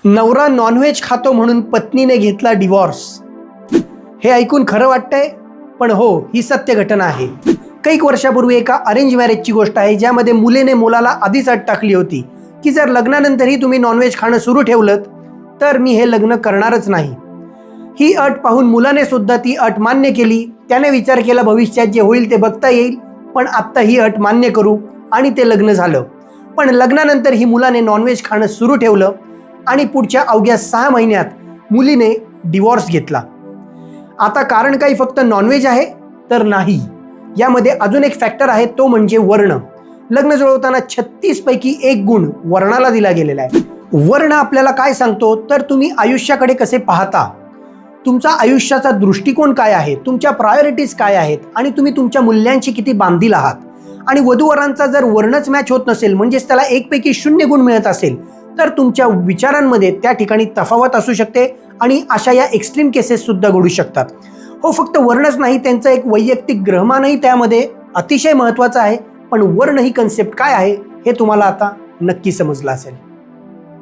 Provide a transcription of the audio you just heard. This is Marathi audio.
नवरा नॉनव्हेज खातो म्हणून पत्नीने घेतला डिवॉर्स. हे ऐकून खरं वाटतंय, पण हो, ही सत्य घटना आहे. काही वर्षापूर्वी एका अरेंज मॅरेजची गोष्ट आहे, ज्यामध्ये मुलीने मुलाला आधीच अट टाकली होती की जर लग्नानंतरही तुम्ही नॉनव्हेज खाणं सुरू ठेवलं तर मी हे लग्न करणारच नाही. ही अट पाहून मुलाने सुद्धा ती अट मान्य केली. त्याने विचार केला भविष्यात जे होईल ते बघता येईल, पण आत्ता ही अट मान्य करू, आणि ते लग्न झालं. पण लग्नानंतर ही मुलाने नॉनव्हेज खाणं सुरू ठेवलं आणि पुढच्या अवघ्या 6 महिन्यात मुलीने डिवॉर्स घेतला. आता कारण काही फक्त नॉनव्हेज आहे तर नाही, यामध्ये अजून एक फॅक्टर आहे, तो म्हणजे वर्ण. लग्न जुळवताना 36 पैकी 1 गुण वर्णाला दिला गेलेला आहे. वर्ण आपल्याला काय सांगतो तर तुम्ही आयुष्याकडे कसे पाहता, तुमचा आयुष्याचा दृष्टिकोन काय आहे, तुमच्या प्रायोरिटीज काय आहेत आणि तुम्ही तुमच्या मूल्यांशी किती बांधील आहात. आणि वधूवरांचा जर वर्णच मॅच होत नसेल, म्हणजेच त्याला 1 पैकी 0 गुण मिळत असेल, तर तुमच्या विचारांमध्ये त्या ठिकाणी तफावत असू शकते आणि अशा या एक्स्ट्रीम केसेस सुद्धा घडू शकतात. हो, फक्त वर्णच नाही, त्यांचा एक वैयक्तिक ग्रहमानही त्यामध्ये अतिशय महत्त्वाचा आहे. पण वर्ण ही कन्सेप्ट काय आहे हे तुम्हाला आता नक्की समजलं असेल.